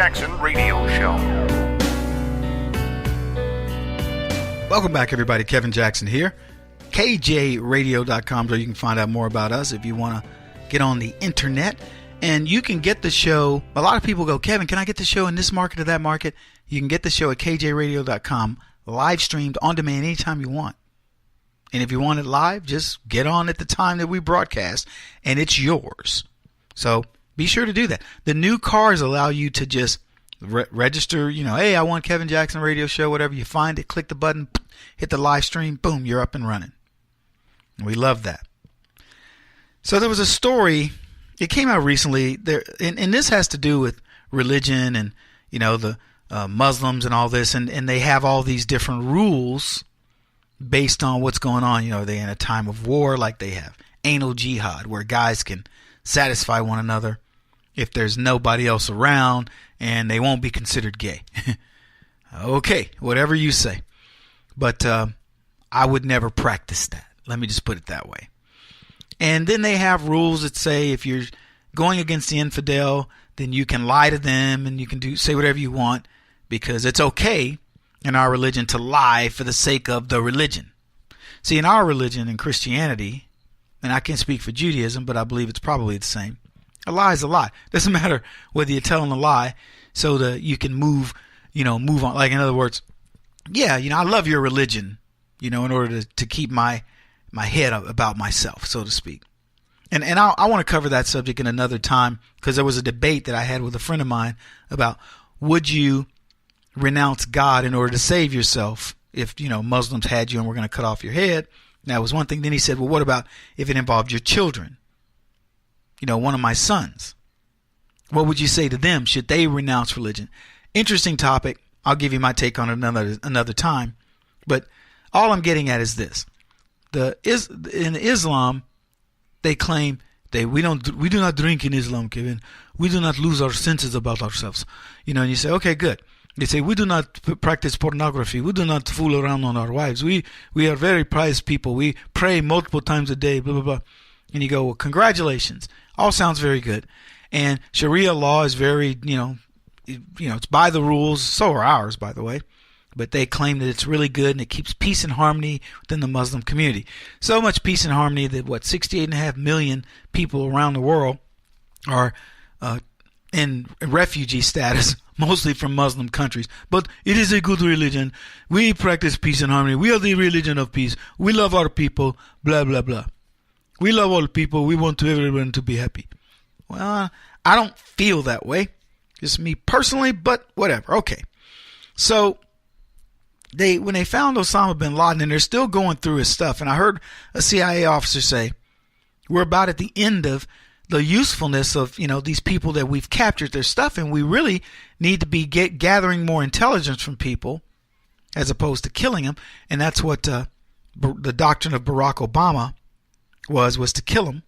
Jackson Radio Show. Welcome back, everybody. Kevin Jackson here. KJRadio.com, where you can find out more about us if you want to get on the internet. And you can get the show. A lot of people go, Kevin, can I get the show in this market or that market? You can get the show at KJRadio.com, live streamed on demand anytime you want. And if you want it live, just get on at the time that we broadcast, and it's yours. So be sure to do that. The new cars allow you to just register, hey, I want Kevin Jackson Radio Show, whatever. You find it, click the button, hit the live stream, boom, you're up and running. We love that. So there was a story, it came out recently, and this has to do with religion and, the Muslims and all this, and they have all these different rules based on what's going on. Are they in a time of war, like they have anal jihad, where guys can satisfy one another if there's nobody else around, and they won't be considered gay. Okay, whatever you say. But I would never practice that. Let me just put it that way. And then they have rules that say if you're going against the infidel, then you can lie to them and you can say whatever you want, because it's okay in our religion to lie for the sake of the religion. See, in our religion, in Christianity, and I can't speak for Judaism, but I believe it's probably the same. A lie is a lie. Doesn't matter whether you're telling a lie so that you can move on. Like, in other words, yeah, I love your religion, in order to keep my head up about myself, so to speak. And I want to cover that subject in another time, because there was a debate that I had with a friend of mine about, would you renounce God in order to save yourself if, Muslims had you and were going to cut off your head? That was one thing. Then he said, well, what about if it involved your children? One of my sons. What would you say to them? Should they renounce religion? Interesting topic. I'll give you my take on it another time. But all I'm getting at is this. In Islam, they claim we do not drink in Islam, Kevin. We do not lose our senses about ourselves. And you say, okay, good. They say, we do not practice pornography. We do not fool around on our wives. We are very pious people. We pray multiple times a day, blah, blah, blah. And you go, well, congratulations. All sounds very good. And Sharia law is very, it's by the rules. So are ours, by the way. But they claim that it's really good and it keeps peace and harmony within the Muslim community. So much peace and harmony that 68.5 million people around the world are in refugee status, mostly from Muslim countries. But it is a good religion. We practice peace and harmony. We are the religion of peace. We love our people, blah, blah, blah. We love all people. We want everyone to be happy. Well, I don't feel that way. Just me personally, but whatever. Okay. So when they found Osama Bin Laden, and they're still going through his stuff, and I heard a CIA officer say, we're about at the end of the usefulness of, these people that we've captured their stuff, and we really need to be gathering more intelligence from people as opposed to killing them. And that's what the doctrine of Barack Obama was to kill him.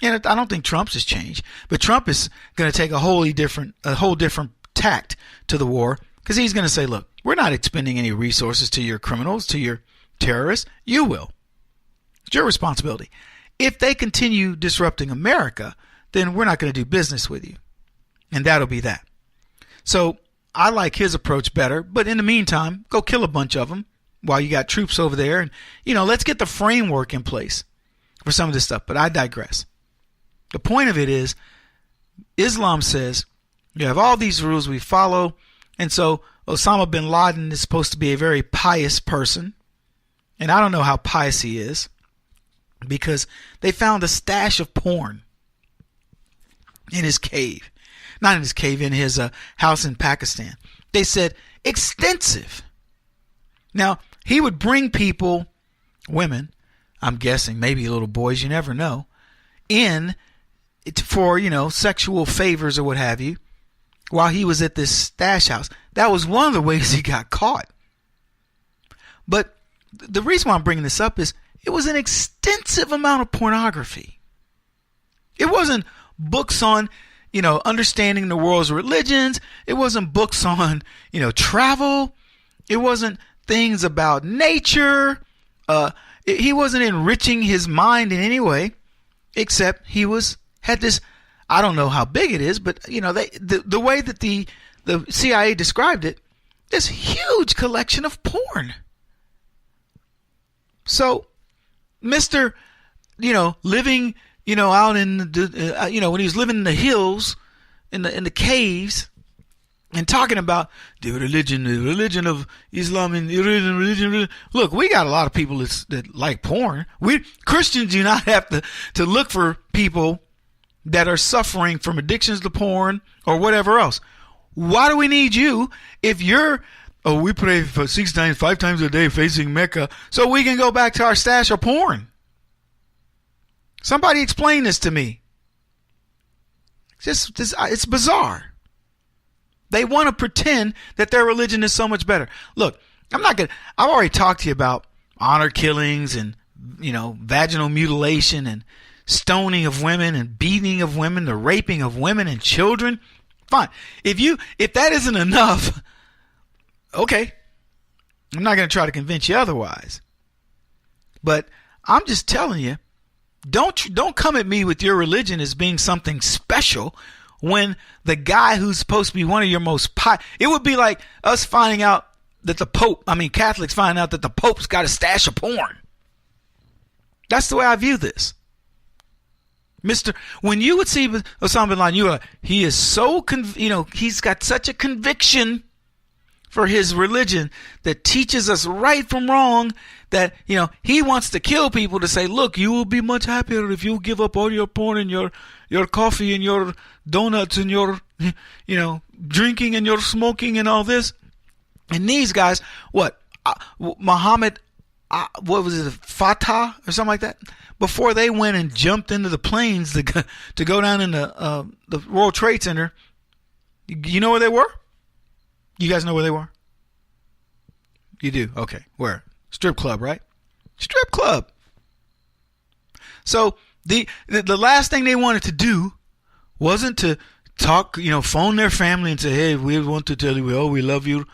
And I don't think Trump's has changed, but Trump is going to take a whole different tact to the war, because he's going to say, look, we're not expending any resources to your criminals, to your terrorists. You will. It's your responsibility. If they continue disrupting America, then we're not going to do business with you. And that'll be that. So I like his approach better, but in the meantime, go kill a bunch of them while you got troops over there. And, let's get the framework in place for some of this stuff. But I digress. The point of it is, Islam says you have all these rules we follow. And so Osama bin Laden is supposed to be a very pious person. And I don't know how pious he is, because they found a stash of porn in his cave. Not in his cave, in his house in Pakistan. They said extensive. Now, he would bring people, women, I'm guessing, maybe little boys, you never know, in for, sexual favors or what have you, while he was at this stash house. That was one of the ways he got caught. But the reason why I'm bringing this up is it was an extensive amount of pornography. It wasn't books on, understanding the world's religions. It wasn't books on, travel. It wasn't things about nature. He wasn't enriching his mind in any way, except he had this, I don't know how big it is, but the way that the the CIA described it, this huge collection of porn. So, Mr., living, out in the, when he was living in the hills, in the caves, and talking about the religion of Islam and religion. Look, we got a lot of people that like porn. Christians do not have to look for people that are suffering from addictions to porn or whatever else. Why do we need you if you're, we pray for 5 times a day facing Mecca so we can go back to our stash of porn? Somebody explain this to me. It's bizarre. They want to pretend that their religion is so much better. Look, I've already talked to you about honor killings and, vaginal mutilation and stoning of women and beating of women, the raping of women and children. Fine. If that isn't enough, okay. I'm not going to try to convince you otherwise. But I'm just telling you, don't come at me with your religion as being something special when the guy who's supposed to be one of your most it would be like us finding out that Catholics finding out that the Pope's got a stash of porn. That's the way I view this. When you would see Osama Bin Laden, he is so, he's got such a conviction for his religion that teaches us right from wrong, that, he wants to kill people to say, look, you will be much happier if you give up all your porn and your coffee and your donuts and your, drinking and your smoking and all this. And these guys, Muhammad, what was it, Fatah or something like that? Before they went and jumped into the planes to go down in the World Trade Center, you know where they were? You guys know where they were? You do? Okay. Where? Strip club, right? Strip club. So the last thing they wanted to do wasn't to talk, phone their family and say, hey, we want to tell you, we love you.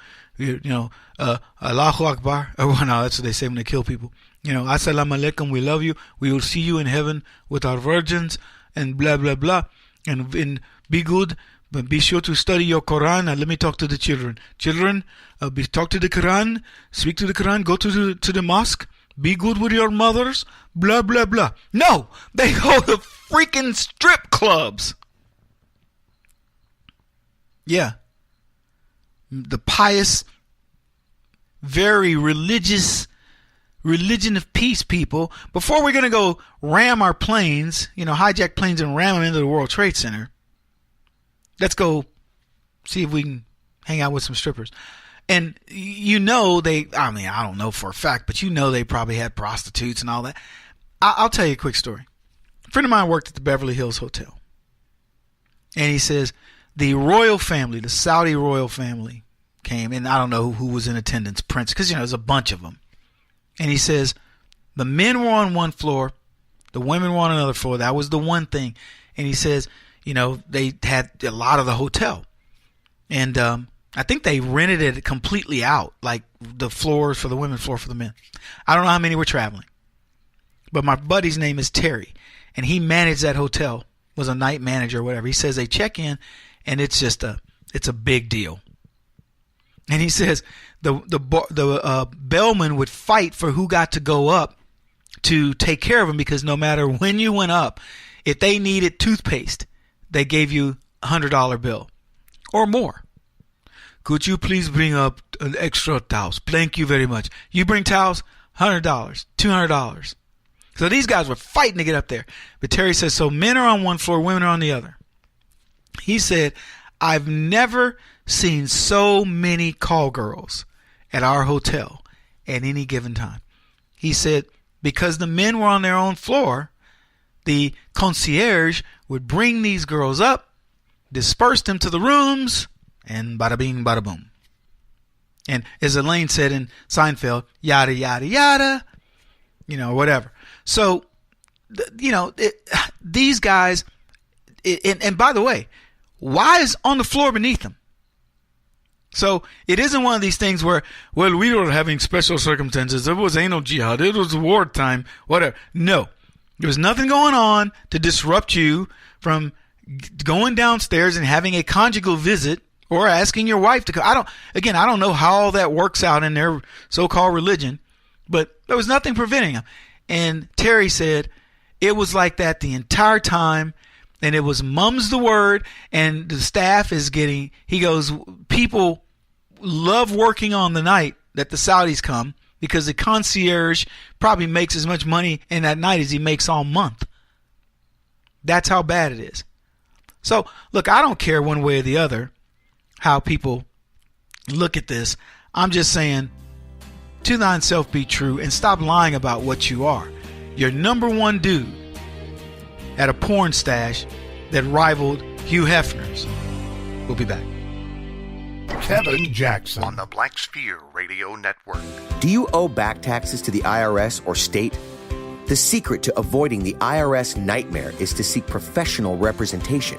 Allahu Akbar. Oh, no, that's what they say when they kill people. Assalamu alaikum, we love you. We will see you in heaven with our virgins and blah, blah, blah. And be good, but be sure to study your Quran. And let me talk to the children. Children, talk to the Quran, speak to the Quran, go to the mosque, be good with your mothers, blah, blah, blah. No, they go to freaking strip clubs. Yeah. The pious, very religion of peace people, before we're going to go ram our planes, hijack planes and ram them into the World Trade Center, let's go see if we can hang out with some strippers. And I don't know for a fact, but they probably had prostitutes and all that. I'll tell you a quick story. A friend of mine worked at the Beverly Hills Hotel. And he says the royal family, the Saudi royal family, came, and I don't know who was in attendance, Prince, because there's a bunch of them. And he says the men were on one floor, the women were on another floor. That was the one thing. And he says, they had a lot of the hotel, and I think they rented it completely out, like the floors for the women, floor for the men. I don't know how many were traveling, but my buddy's name is Terry, and he managed that hotel, was a night manager or whatever. He says they check in, and it's a big deal. And he says the bellman would fight for who got to go up to take care of him, because no matter when you went up, if they needed toothpaste, they gave you $100 bill or more. Could you please bring up an extra towels? Thank you very much. You bring towels, $100, $200. So these guys were fighting to get up there. But Terry says, so men are on one floor, women are on the other. He said, I've never seen so many call girls at our hotel at any given time. He said, because the men were on their own floor, the concierge would bring these girls up, disperse them to the rooms, and bada bing, bada boom. And as Elaine said in Seinfeld, yada, yada, yada, whatever. So, these guys, and by the way, why is on the floor beneath them? So it isn't one of these things where, we were having special circumstances. It was anal jihad. It was wartime, whatever. No, there was nothing going on to disrupt you from going downstairs and having a conjugal visit or asking your wife to come. I don't know how all that works out in their so-called religion, but there was nothing preventing them. And Terry said it was like that the entire time. And it was mum's the word, and the staff is getting, he goes, people love working on the night that the Saudis come because the concierge probably makes as much money in that night as he makes all month. That's how bad it is. So, look, I don't care one way or the other how people look at this. I'm just saying, to thyself be true and stop lying about what you are. Your number one dude at a porn stash that rivaled Hugh Hefner's. We'll be back. Kevin Jackson on the Black Sphere Radio Network. Do you owe back taxes to the IRS or state? The secret to avoiding the IRS nightmare is to seek professional representation.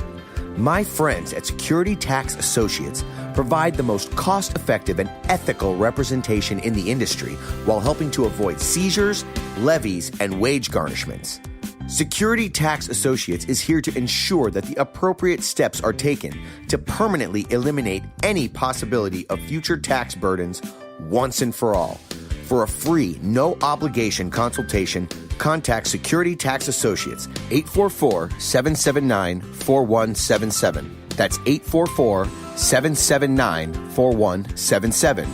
My friends at Security Tax Associates provide the most cost-effective and ethical representation in the industry while helping to avoid seizures, levies, and wage garnishments. Security Tax Associates is here to ensure that the appropriate steps are taken to permanently eliminate any possibility of future tax burdens once and for all. For a free, no-obligation consultation, contact Security Tax Associates, 844-779-4177. That's 844-779-4177.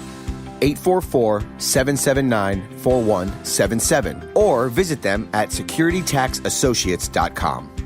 844-779-4177, or visit them at securitytaxassociates.com.